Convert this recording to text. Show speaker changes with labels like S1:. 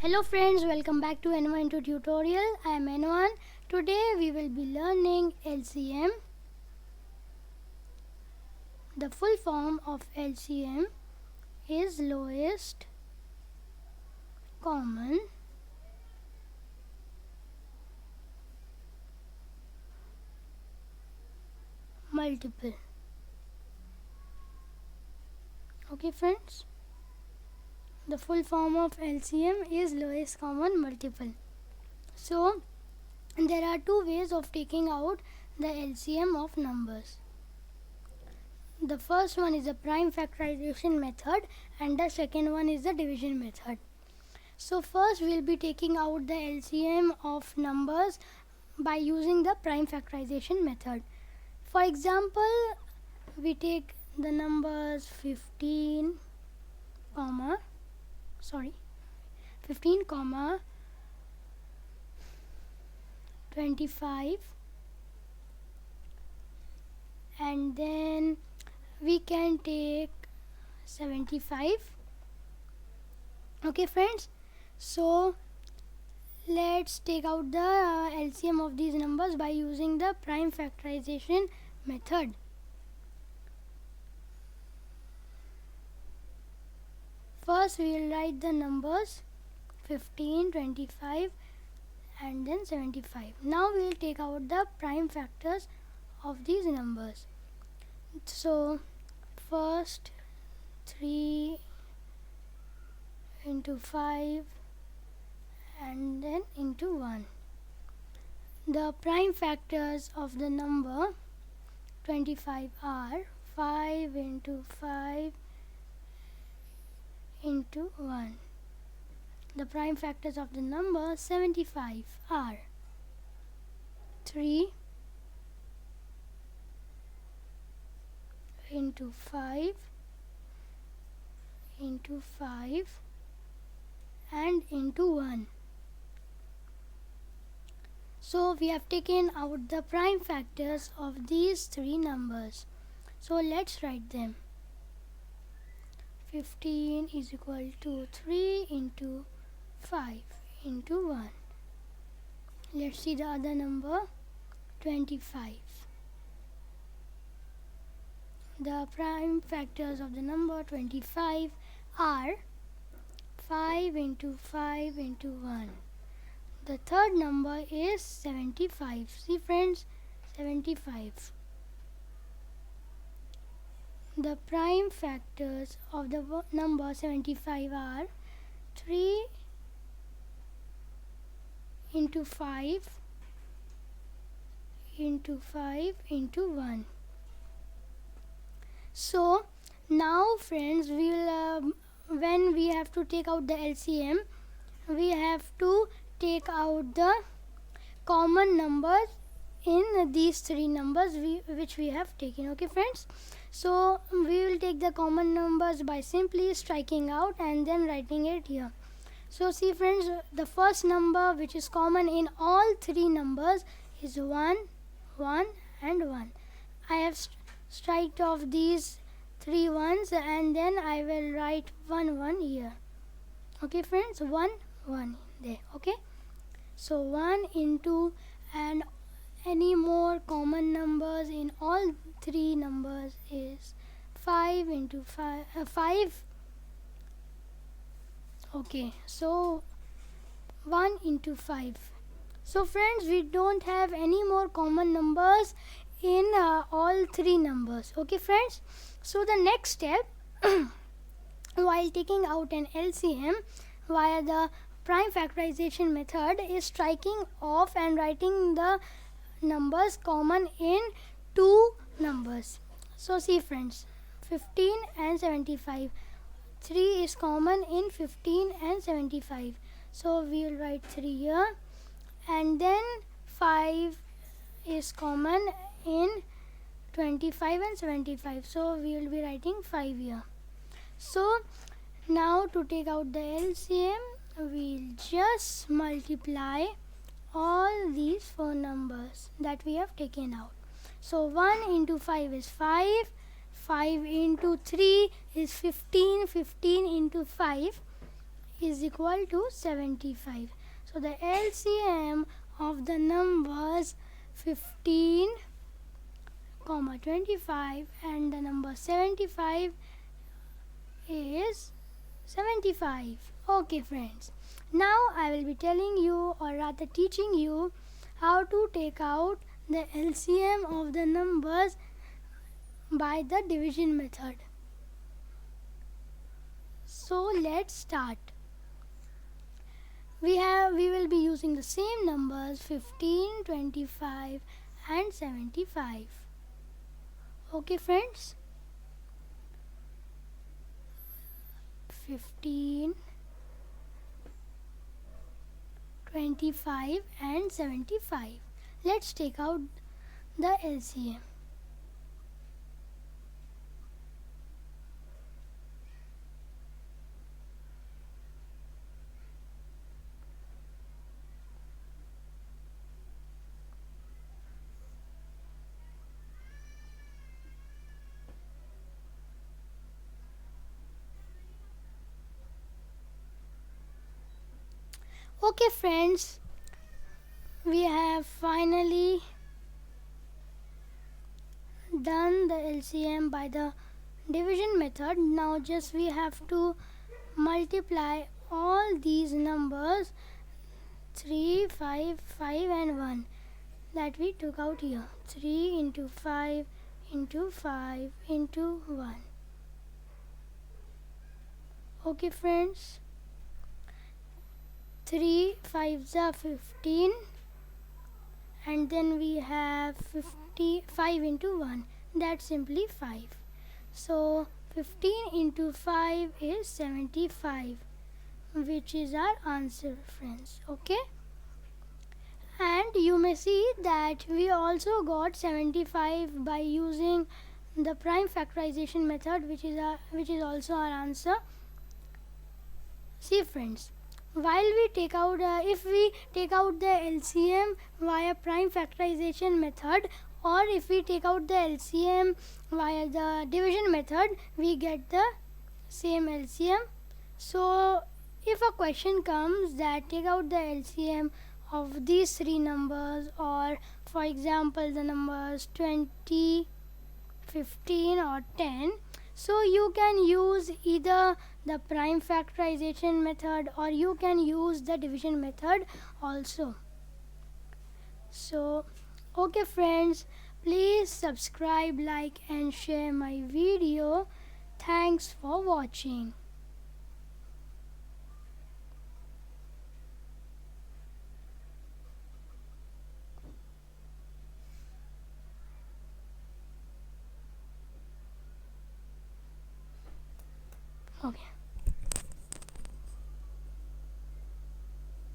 S1: Hello friends, welcome back to N1 tutorial. I am N1. Today we will be learning LCM. The full form of LCM is lowest common multiple. Okay friends, the full form of LCM is lowest common multiple. So there are two ways of taking out the LCM of numbers. The first one is the prime factorization method and the second one is the division method. So first we will be taking out the LCM of numbers by using the prime factorization method. For example, we take the numbers 15 comma 25, and then we can take 75. Okay friends, so let's take out the LCM of these numbers by using the prime factorization method. First we will write the numbers 15, 25 and then 75. Now we will take out the prime factors of these numbers. So first 3 into 5 and then into 1. The prime factors of the number 25 are 5 into 5 into 1. The prime factors of the number 75 are 3 into 5 into 5 and into 1. So we have taken out the prime factors of these three numbers. So let's write them. 15 is equal to 3 into 5 into 1. Let's see the other number, 25. The prime factors of the number 25 are 5 into 5 into 1. The third number is 75. See friends, 75. The prime factors of the number 75 are 3 into 5 into 5 into 1. So now friends, we will when we have to take out the LCM, we have to take out the common numbers in these three numbers which we have taken. Okay friends, so we will take the common numbers by simply striking out and then writing it here. So see friends, the first number which is common in all three numbers is 1, 1 and 1. I have striked off these three ones and then I will write 1, 1 here. Okay friends, 1, 1 there. Okay, so 1 into, and any more common numbers in all three numbers is 5 into 5. Okay, so 1 into 5. So friends, we don't have any more common numbers in all three numbers. Okay friends, so the next step while taking out an LCM via the prime factorization method is striking off and writing the numbers common in two numbers. So see friends, 15 and 75. 3 is common in 15 and 75. So we will write 3 here, and then 5 is common in 25 and 75. So we will be writing 5 here. So now to take out the LCM, we will just multiply all these four numbers that we have taken out. So 1 into 5 is 5, 5 into 3 is 15, 15 into 5 is equal to 75. So the LCM of the numbers 15, 25 and the number 75 is 75. Okay friends, now I will be telling you, or rather teaching you, how to take out the LCM of the numbers by the division method. So let's start. We will be using the same numbers 15, 25 and 75. Okay friends, 15, 25 and 75. Let's take out the LCM. Okay friends, we have finally done the LCM by the division method. Now just we have to multiply all these numbers 3, 5, 5 and 1 that we took out here. 3 into 5 into 5 into 1. Okay friends, 3 5s are 15 and then we have 55 into 1, that's simply 5. So 15 into 5 is 75, which is our answer friends. Okay, and you may see that we also got 75 by using the prime factorization method, which is also our answer. See friends, while we take out if we take out the LCM via prime factorization method, or if we take out the LCM via the division method, we get the same LCM. So if a question comes that take out the LCM of these three numbers, or for example the numbers 20, 15 or 10, so you can use either the prime factorization method or you can use the division method also. So okay friends, please subscribe, like and share my video. Thanks for watching. Okay.